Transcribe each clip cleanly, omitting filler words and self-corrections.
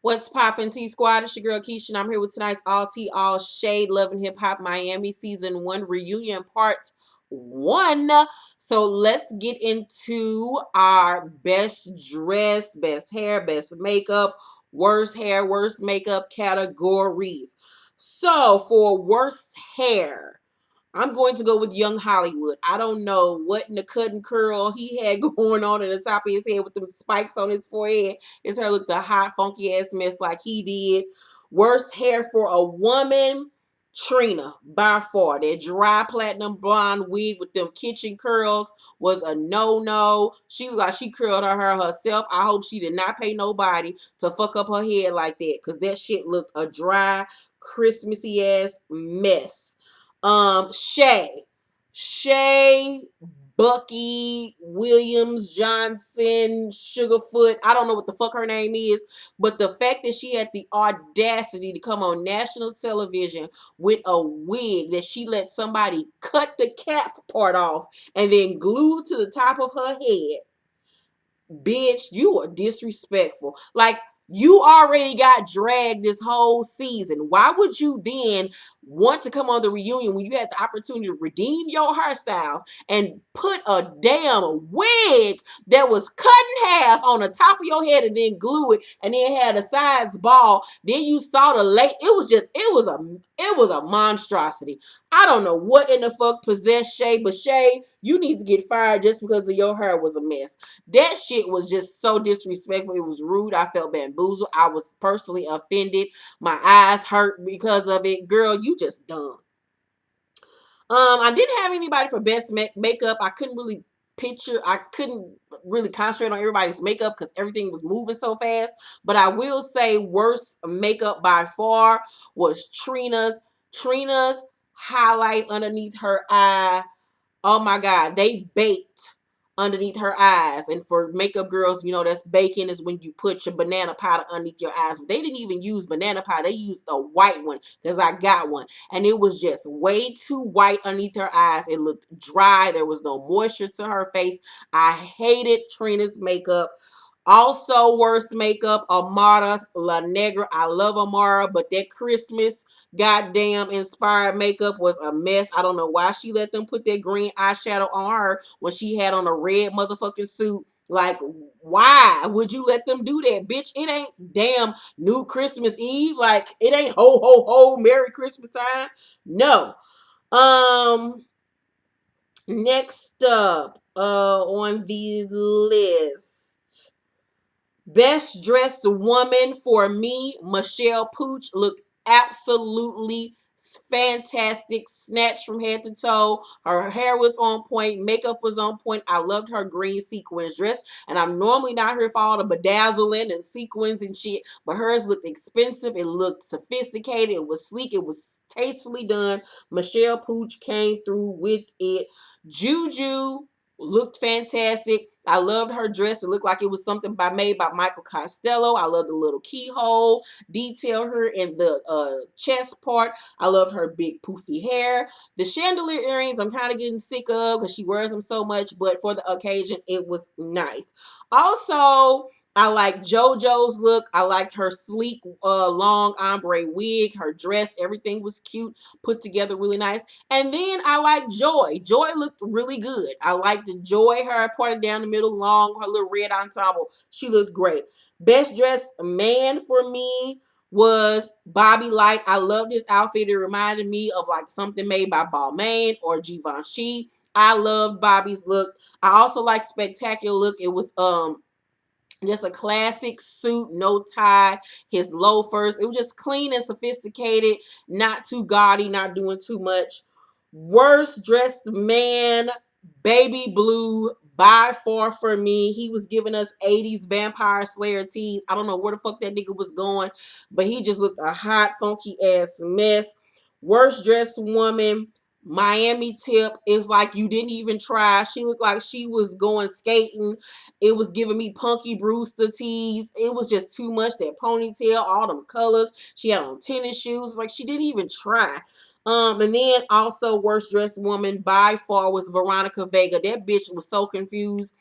What's poppin', T Squad? It's your girl Keisha, and I'm here with tonight's All Tea All Shade Love and Hip Hop Miami Season 1 Reunion Part 1. So let's get into our best dress, best hair, best makeup, worst hair, worst makeup categories. So for worst hair, I'm going to go with Young Hollywood. I don't know what in the cut and curl he had going on at the top of his head with them spikes on his forehead. His hair looked a hot, funky ass mess like he did. Worst hair for a woman, Trina, by far. That dry platinum blonde wig with them kitchen curls was a no-no. She looked like she curled her hair herself. I hope she did not pay nobody to fuck up her head like that, because that shit looked a dry, Christmassy ass mess. Shay, Bucky, Williams, Johnson, Sugarfoot. I don't know what the fuck her name is, but the fact that she had the audacity to come on national television with a wig that she let somebody cut the cap part off and then glue to the top of her head. Bitch, you are disrespectful. Like, you already got dragged this whole season. Why would you then want to come on the reunion when you had the opportunity to redeem your hairstyles and put a damn wig that was cut in half on the top of your head and then glue it and then had a sides ball? Then you saw the late. It was a monstrosity. I don't know what in the fuck possessed Shay, but Shay, you need to get fired just because of your hair was a mess. That shit was just so disrespectful. It was rude. I felt bamboozled. I was personally offended. My eyes hurt because of it. Girl, you just dumb. I didn't have anybody for best makeup. I couldn't really concentrate on everybody's makeup because everything was moving so fast. But I will say worst makeup by far was Trina's. Trina's highlight underneath her eye. Oh my God, they baked underneath her eyes. And for makeup girls, you know, that's baking is when you put your banana powder underneath your eyes. They didn't even use banana powder. They used the white one because I got one. And it was just way too white underneath her eyes. It looked dry. There was no moisture to her face. I hated Trina's makeup. Also, worst makeup, Amara La Negra. I love Amara, but that Christmas goddamn inspired makeup was a mess. I don't know why she let them put that green eyeshadow on her when she had on a red motherfucking suit. Like, why would you let them do that? Bitch, it ain't damn new Christmas Eve. Like, it ain't ho ho ho Merry Christmas time. No. Next up, on the list. Best dressed woman for me, Michelle Pooch, looked absolutely fantastic, snatched from head to toe. Her hair was on point, makeup was on point. I loved her green sequins dress, and I'm normally not here for all the bedazzling and sequins and shit, but hers looked expensive. It looked sophisticated. It was sleek. It was tastefully done. Michelle Pooch came through with it. Juju looked fantastic. I loved her dress. It looked like it was something made by Michael Costello. I love the little keyhole detail her in the chest part. I loved her big poofy hair. The chandelier earrings I'm kind of getting sick of because she wears them so much, but for the occasion, it was nice. Also, I like JoJo's look. I liked her sleek, long ombre wig, her dress. Everything was cute, put together really nice. And then I like Joy. Joy looked really good. I liked the Joy hair parted down the middle, long, her little red ensemble. She looked great. Best dressed man for me was Bobby Light. I loved his outfit. It reminded me of like something made by Balmain or Givenchy. I loved Bobby's look. I also like Spectacular look. It was just a classic suit, no tie, his loafers. It was just clean and sophisticated, not too gaudy, not doing too much. Worst dressed man, Baby Blue, by far for me. He was giving us 80s Vampire Slayer tease. I don't know where the fuck that nigga was going, but he just looked a hot, funky ass mess. Worst dressed woman, Miami Tip. Is like you didn't even try. She looked like she was going skating. It was giving me Punky Brewster tease. It was just too much. That ponytail, all them colors. She had on tennis shoes. Like, she didn't even try. And then also worst dressed woman by far was Veronica Vega. That bitch was so confused.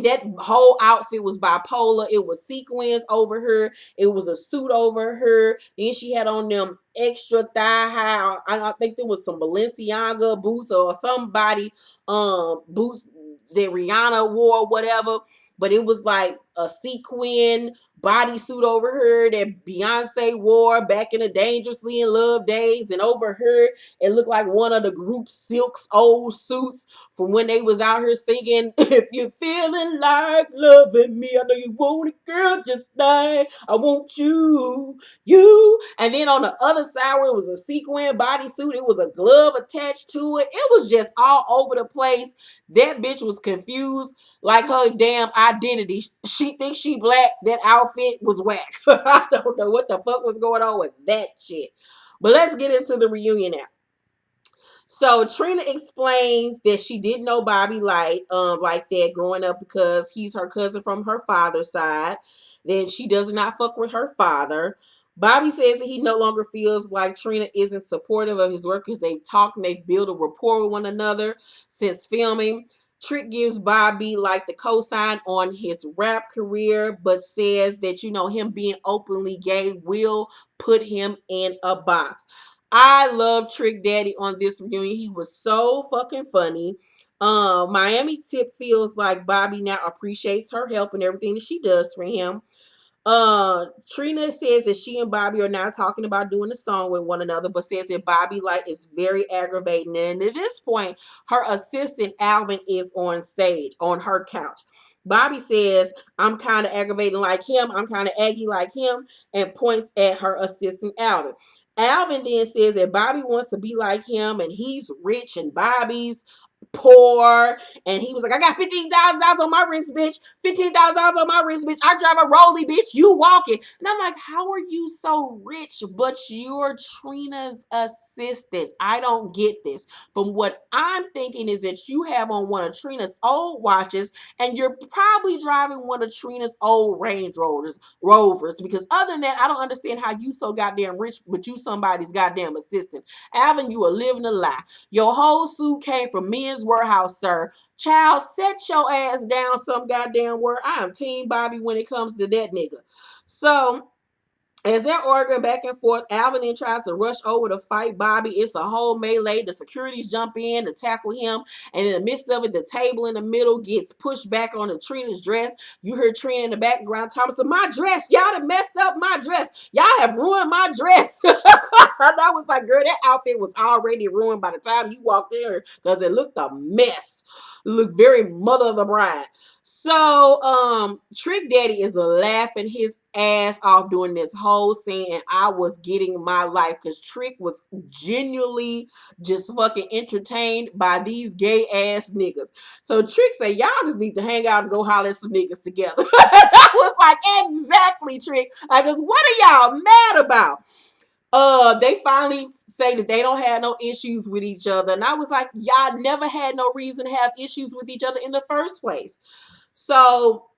that whole outfit was bipolar. It was sequins over her. It was a suit over her. Then she had on them extra thigh high. I think there was some Balenciaga boots or somebody boots that Rihanna wore or whatever. But it was like a sequin bodysuit over her that Beyonce wore back in the Dangerously in Love days. And over her, it looked like one of the group Silk's old suits from when they was out here singing, if you're feeling like loving me, I know you want it, girl, just like I want you, you. And then on the other side where it was a sequin bodysuit, it was a glove attached to it. It was just all over the place. That bitch was confused like her damn identity. She thinks she black. That outfit was whack. I don't know what the fuck was going on with that shit. But let's get into the reunion now. So Trina explains that she didn't know Bobbie like that growing up because he's her cousin from her father's side. Then she does not fuck with her father. Bobbie says that he no longer feels like Trina isn't supportive of his work because they've talked and they've built a rapport with one another since filming. Trick gives Bobbie like the cosign on his rap career, but says that, him being openly gay will put him in a box. I love Trick Daddy on this reunion. He was so fucking funny. Miami Tip feels like Bobbie now appreciates her help and everything that she does for him. Trina says that she and Bobbie are now talking about doing a song with one another, but says that Bobbie is very aggravating. And at this point, her assistant Alvin is on stage on her couch. Bobbie says, I'm kind of aggravating like him. I'm kind of aggy like him, and points at her assistant Alvin. Alvin then says that Bobbie wants to be like him, and he's rich and Bobbie's poor. And he was like, I got $15,000 on my wrist, bitch. $15,000 on my wrist, bitch. I drive a rolly, bitch. You walking. And I'm like, how are you so rich, but you're Trina's assistant? I don't get this. From what I'm thinking is that you have on one of Trina's old watches, and you're probably driving one of Trina's old Range Rovers. Because other than that, I don't understand how you so goddamn rich, but you somebody's goddamn assistant. Alvin, you are living a lie. Your whole suit came from Men's Warehouse, sir. Child, set your ass down some goddamn word. I am Team Bobbie when it comes to that nigga. So, as they're arguing back and forth, Alvin then tries to rush over to fight Bobbie. It's a whole melee. The securities jump in to tackle him. And in the midst of it, the table in the middle gets pushed back onto Trina's dress. You hear Trina in the background talking, so my dress, y'all done messed up my dress. Y'all have ruined my dress. I was like, girl, that outfit was already ruined by the time you walked in because it looked a mess. It looked very Mother of the Bride. So, Trick Daddy is laughing his ass off during this whole scene, and I was getting my life because Trick was genuinely just fucking entertained by these gay ass niggas. So Trick said, y'all just need to hang out and go holler at some niggas together. That was like, exactly, Trick. Like, what are y'all mad about? They finally say that they don't have no issues with each other. And I was like, y'all never had no reason to have issues with each other in the first place. So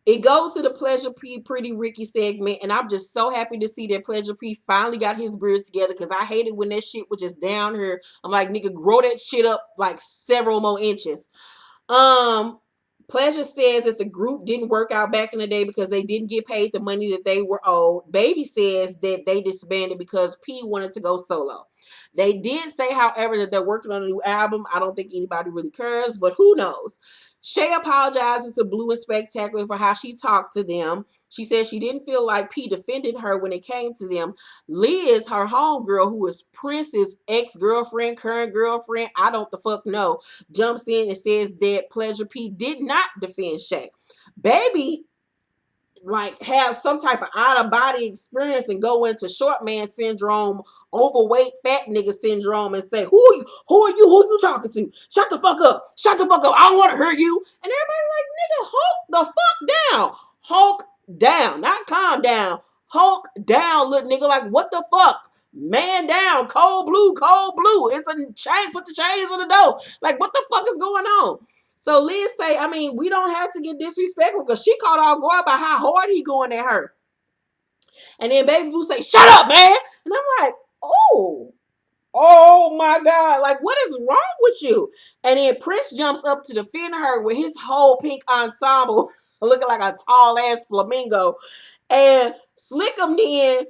it goes to the Pleasure P Pretty Ricky segment, and I'm just so happy to see that Pleasure P finally got his beard together because I hated when that shit was just down here. I'm like, nigga, grow that shit up like several more inches. Pleasure says that the group didn't work out back in the day because they didn't get paid the money that they were owed. Baby says that they disbanded because P wanted to go solo. They did say, however, that they're working on a new album. I don't think anybody really cares, but who knows? Shay apologizes to Blue and Spectacular for how she talked to them. She says she didn't feel like P defended her when it came to them. Liz, her homegirl, who is Prince's ex-girlfriend, current girlfriend, I don't the fuck know, jumps in and says that Pleasure P did not defend Shay. Baby have some type of out-of-body experience and go into short man syndrome, overweight fat nigga syndrome, and say, who are you talking to? Shut the fuck up. I don't want to hurt you. And everybody like, nigga, Hulk the fuck down. Hulk down, not calm down. Hulk down, little nigga. Like, what the fuck? Man down, cold blue. It's a chain, put the chains on the door. Like, what the fuck is going on? So Liz say, I mean, we don't have to get disrespectful because she caught off guard by how hard he going at her. And then Baby Blue say, shut up, man. And I'm like, oh, Oh my God. Like, what is wrong with you? And then Prince jumps up to defend her with his whole pink ensemble looking like a tall ass flamingo. And Slickum then,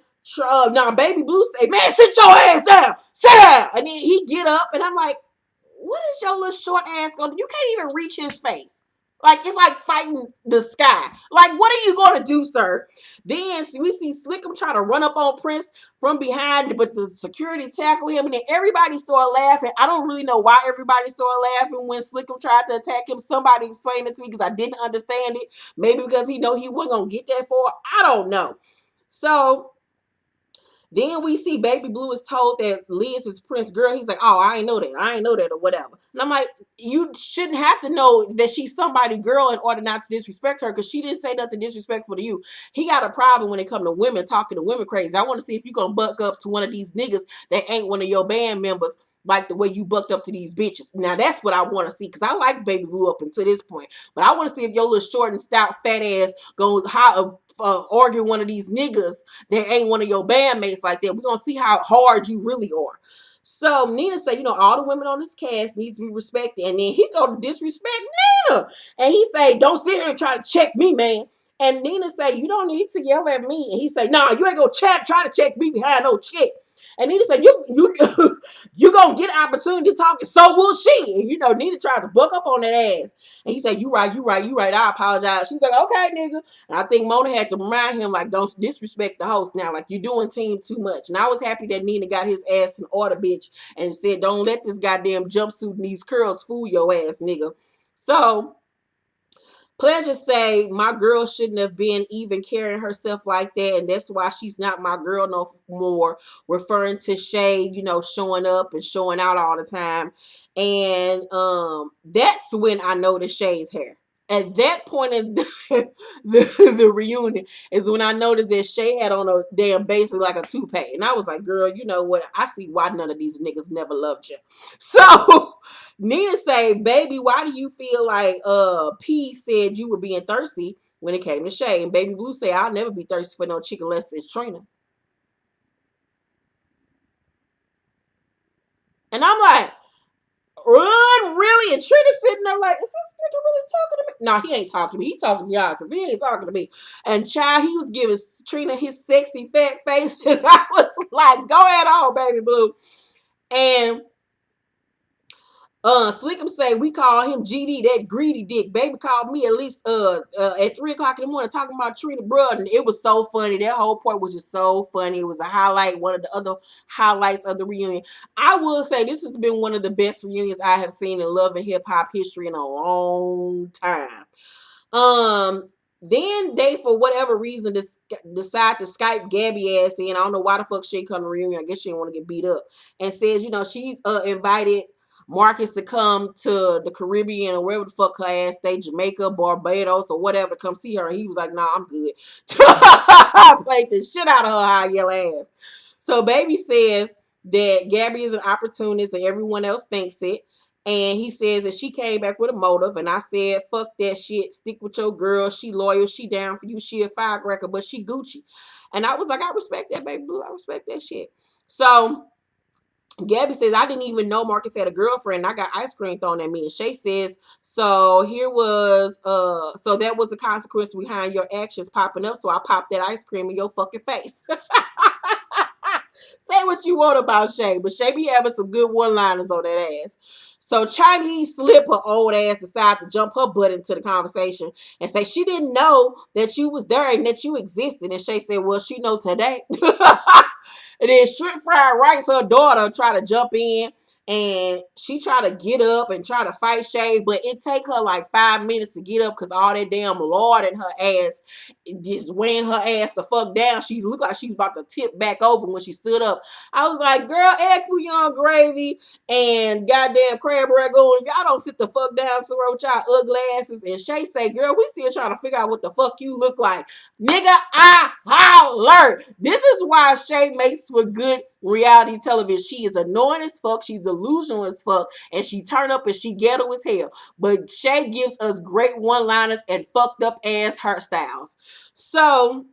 now Baby Blue say, man, sit your ass down. Sit down. And then he get up and I'm like, what is your little short ass gonna do? You can't even reach his face. Like, it's like fighting the sky. Like, what are you gonna do, sir? Then we see Slickum trying to run up on Prince from behind, but the security tackle him, and then everybody started laughing. I don't really know why everybody started laughing when Slickum tried to attack him. Somebody explained it to me because I didn't understand it. Maybe because he know he wasn't gonna get that far. I don't know. So then we see Baby Blue is told that Liz is Prince girl. He's like, oh, I ain't know that. I ain't know that or whatever. And I'm like, you shouldn't have to know that she's somebody girl in order not to disrespect her because she didn't say nothing disrespectful to you. He got a problem when it comes to women, talking to women crazy. I want to see if you're going to buck up to one of these niggas that ain't one of your band members like the way you bucked up to these bitches. Now, that's what I want to see because I like Baby Blue up until this point. But I want to see if your little short and stout fat ass going to argue one of these niggas that ain't one of your bandmates like that. We're going to see how hard you really are. So Nina said, all the women on this cast need to be respected. And then he go to disrespect Nina. And he say, don't sit here and try to check me, man. And Nina say, you don't need to yell at me. And he say, nah, you ain't going to try to check me behind no chick. And Nina said, you gonna get an opportunity to talk, and so will she. And Nina tried to buck up on that ass. And he said, you right. I apologize. She's like, okay, nigga. And I think Mona had to remind him, like, don't disrespect the host now. Like, you're doing team too much. And I was happy that Nina got his ass in order, bitch, and said, don't let this goddamn jumpsuit and these curls fool your ass, nigga. So Pleasure say my girl shouldn't have been even carrying herself like that, and that's why she's not my girl no more. Referring to Shay, showing up and showing out all the time, and that's when I noticed Shay's hair. At that point in the reunion is when I noticed that Shay had on a damn basically like a toupee, and I was like, "Girl, you know what? I see why none of these niggas never loved you." So Nina say, baby, why do you feel like P said you were being thirsty when it came to Shay? And Baby Blue say, I'll never be thirsty for no chick unless it's Trina. And I'm like, run, really? And Trina's sitting there like, is this nigga really talking to me? No, he ain't talking to me. He talking to y'all because he ain't talking to me. And child, he was giving Trina his sexy fat face. And I was like, go ahead on, Baby Blue. And Slickum say we call him GD, that greedy dick. Baby called me at least at 3:00 in the morning talking about Trina Broad, and it was so funny. That whole point was just so funny. It was a highlight, one of the other highlights of the reunion. I will say this has been one of the best reunions I have seen in Love and Hip Hop history in a long time. Then they, for whatever reason, decide to Skype Gabby ass in. I don't know why the fuck she come to reunion. I guess she didn't want to get beat up. And says, she's invited Marcus to come to the Caribbean or wherever the fuck her ass stay, Jamaica, Barbados, or whatever, to come see her. And he was like, nah, I'm good. I played the shit out of her high yellow ass. So Baby says that Gabby is an opportunist and everyone else thinks it. And he says that she came back with a motive. And I said, fuck that shit. Stick with your girl. She loyal. She down for you. She a firecracker, but she Gucci. And I was like, I respect that, Baby Blue. I respect that shit. So Gabby says, I didn't even know Marcus had a girlfriend. I got ice cream thrown at me. And Shay says, so that was the consequence behind your actions popping up. So I popped that ice cream in your fucking face. Say what you want about Shay, but Shay be having some good one-liners on that ass. So Chinese Slipper old ass decided to jump her butt into the conversation and say she didn't know that you was there and that you existed. And Shay said, well, she know today. And then Shrimp Fried Rice, her daughter, try to jump in. And she try to get up and try to fight Shay, but it take her like 5 minutes to get up because all that damn lard in her ass just weighing her ass the fuck down. She looked like she's about to tip back over when she stood up. I was like, girl, egg foo young gravy and goddamn crab ragoon. If y'all don't sit the fuck down somewhere with y'all ugly asses. And Shay say, girl, we still trying to figure out what the fuck you look like. Nigga, I holler. This is why Shay makes for good reality television. She is annoying as fuck. She's delusional as fuck. And she turn up and she ghetto as hell. But Shay gives us great one-liners and fucked up ass hairstyles. So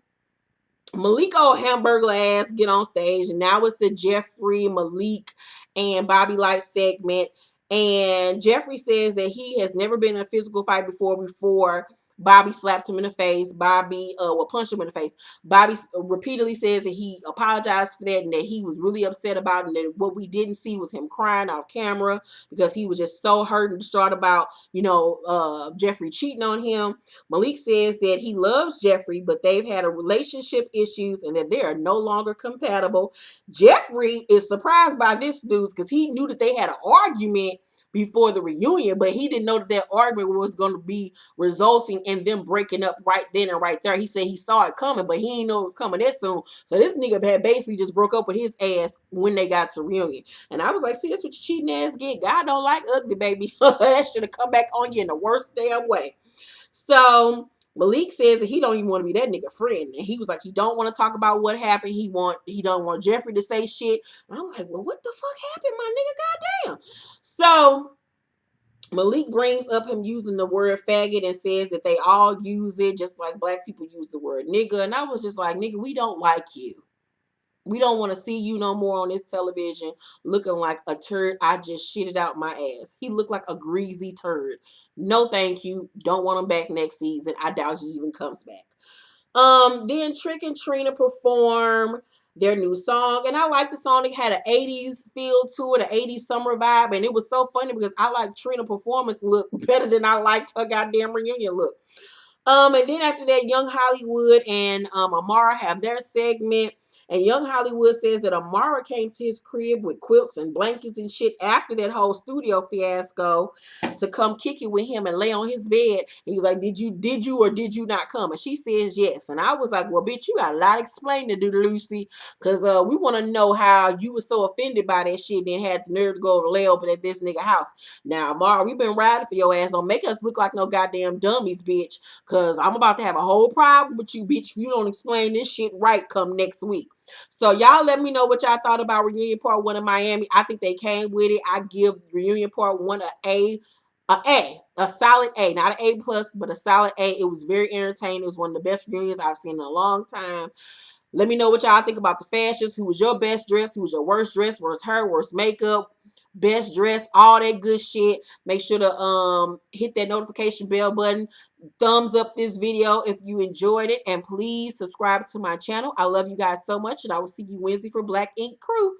Malik old hamburger ass get on stage, and now it's the Jeffrey, Malik, and Bobbie Light segment. And Jeffrey says that he has never been in a physical fight before Bobbie slapped him in the face. Bobbie punched him in the face. Bobbie repeatedly says that he apologized for that and that he was really upset about it, and that what we didn't see was him crying off camera because he was just so hurt and distraught about, Jeffrey cheating on him. Malik says that he loves Jeffrey, but they've had a relationship issues and that they are no longer compatible. Jeffrey is surprised by this news because he knew that they had an argument before the reunion, but he didn't know that argument was going to be resulting in them breaking up right then and right there. He said he saw it coming, but he didn't know it was coming that soon. So this nigga had basically just broke up with his ass when they got to reunion. And I was like, see, that's what your cheating ass get. God don't like ugly, baby. That should have come back on you in the worst damn way. So Malik says that he don't even want to be that nigga friend. And he was like, he don't want to talk about what happened. He don't want Jeffrey to say shit. And I'm like, well, what the fuck happened, my nigga? Goddamn. So Malik brings up him using the word faggot and says that they all use it just like black people use the word nigga. And I was just like, nigga, we don't like you. We don't want to see you no more on this television looking like a turd. I just shitted out my ass. He looked like a greasy turd. No, thank you. Don't want him back next season. I doubt he even comes back. Then Trick and Trina perform their new song, and I like the song. It had an 80s feel to it, an 80s summer vibe, and it was so funny because I like Trina performance look better than I liked her goddamn reunion look. And then after that, Young Hollywood and Amara have their segment. And Young Hollywood says that Amara came to his crib with quilts and blankets and shit after that whole studio fiasco to come kick it with him and lay on his bed. And he's like, did you or did you not come? And she says yes. And I was like, well, bitch, you got a lot of explaining to do to Lucy, because we want to know how you were so offended by that shit and then had the nerve to go lay over at this nigga house. Now, Amara, we've been riding for your ass. Don't make us look like no goddamn dummies, bitch. Because I'm about to have a whole problem with you, bitch, if you don't explain this shit right come next week. So y'all let me know what y'all thought about Reunion Part 1 in Miami. I think they came with it. I give Reunion Part 1 a solid A. Not an A plus, but a solid A. It was very entertaining. It was one of the best reunions I've seen in a long time. Let me know what y'all think about the fashions. Who was your best dress? Who was your worst dress? Worst hair? Worst makeup? Best dress? All that good shit. Make sure to hit that notification bell button. Thumbs up this video if you enjoyed it. And please subscribe to my channel. I love you guys so much. And I will see you Wednesday for Black Ink Crew.